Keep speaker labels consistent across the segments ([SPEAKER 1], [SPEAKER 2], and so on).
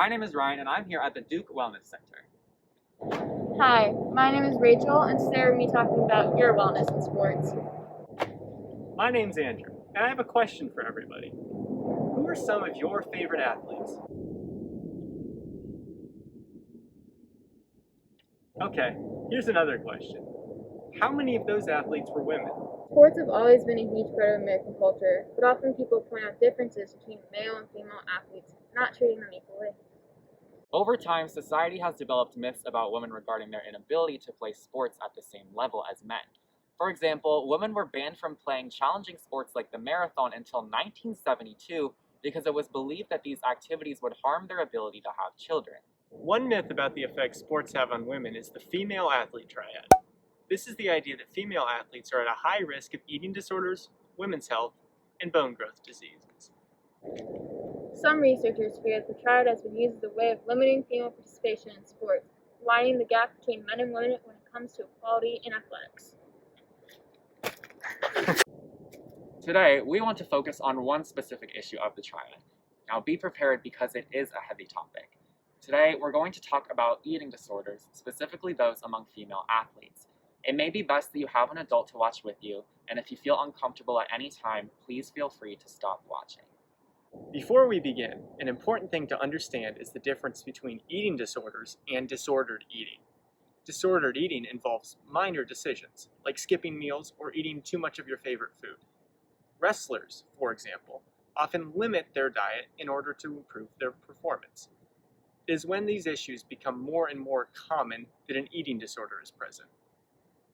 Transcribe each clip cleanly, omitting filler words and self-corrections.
[SPEAKER 1] My name is Ryan, and I'm here at the Duke Wellness Center.
[SPEAKER 2] Hi, my name is Rachel, and today we're going to be talking about your wellness in sports.
[SPEAKER 3] My name's Andrew, and I have a question for everybody. Who are some of your favorite athletes? Okay, here's another question. How many of those athletes were women?
[SPEAKER 2] Sports have always been a huge part of American culture, but often people point out differences between male and female athletes, not treating them equally.
[SPEAKER 1] Over time, society has developed myths about women regarding their inability to play sports at the same level as men. For example, women were banned from playing challenging sports like the marathon until 1972 because it was believed that these activities would harm their ability to have children.
[SPEAKER 3] One myth about the effect sports have on women is the Female Athlete Triad. This is the idea that female athletes are at a high risk of eating disorders, women's health, and bone growth diseases.
[SPEAKER 2] Some researchers fear that the triad has been used as a way of limiting female participation in sports, widening the gap between men and women when it comes to equality in athletics.
[SPEAKER 1] Today, we want to focus on one specific issue of the triad. Now be prepared because it is a heavy topic. Today, we're going to talk about eating disorders, specifically those among female athletes. It may be best that you have an adult to watch with you, and if you feel uncomfortable at any time, please feel free to stop watching.
[SPEAKER 3] Before we begin, an important thing to understand is the difference between eating disorders and disordered eating. Disordered eating involves minor decisions, like skipping meals or eating too much of your favorite food. Wrestlers, for example, often limit their diet in order to improve their performance. It is when these issues become more and more common that an eating disorder is present.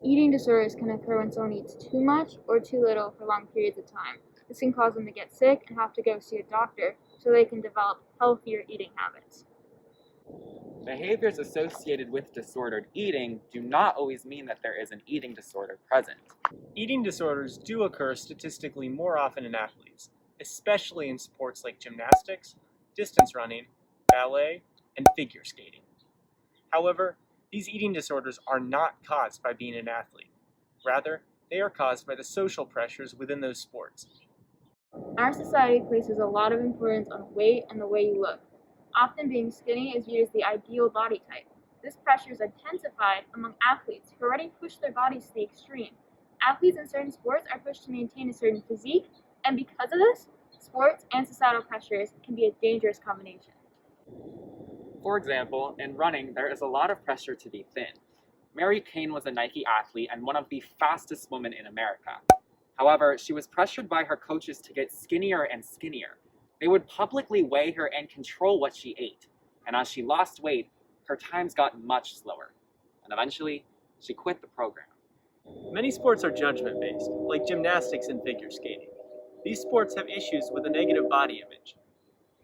[SPEAKER 2] Eating disorders can occur when someone eats too much or too little for long periods of time. This can cause them to get sick and have to go see a doctor so they can develop healthier eating habits.
[SPEAKER 1] Behaviors associated with disordered eating do not always mean that there is an eating disorder present.
[SPEAKER 3] Eating disorders do occur statistically more often in athletes, especially in sports like gymnastics, distance running, ballet, and figure skating. However, these eating disorders are not caused by being an athlete. Rather, they are caused by the social pressures within those sports.
[SPEAKER 2] Our society places a lot of importance on weight and the way you look. Often being skinny is viewed as the ideal body type. This pressure is intensified among athletes who already push their bodies to the extreme. Athletes in certain sports are pushed to maintain a certain physique, and because of this, sports and societal pressures can be a dangerous combination.
[SPEAKER 1] For example, in running, there is a lot of pressure to be thin. Mary Kane was a Nike athlete and one of the fastest women in America. However, she was pressured by her coaches to get skinnier and skinnier. They would publicly weigh her and control what she ate. And as she lost weight, her times got much slower. And eventually, she quit the program.
[SPEAKER 3] Many sports are judgment-based, like gymnastics and figure skating. These sports have issues with a negative body image.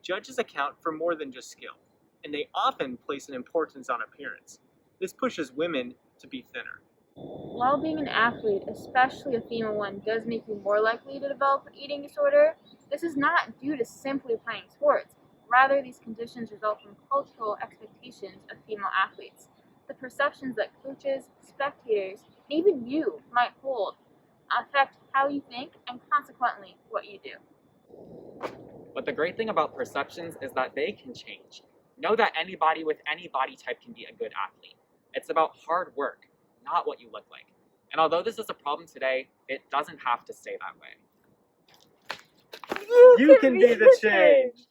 [SPEAKER 3] Judges account for more than just skill, and they often place an importance on appearance. This pushes women to be thinner.
[SPEAKER 2] While being an athlete, especially a female one, does make you more likely to develop an eating disorder, this is not due to simply playing sports. Rather, these conditions result from cultural expectations of female athletes. The perceptions that coaches, spectators, and even you might hold affect how you think and consequently what you do.
[SPEAKER 1] But the great thing about perceptions is that they can change. Know that anybody with any body type can be a good athlete. It's about hard work, not what you look like. And although this is a problem today, it doesn't have to stay that way.
[SPEAKER 3] You can be the change!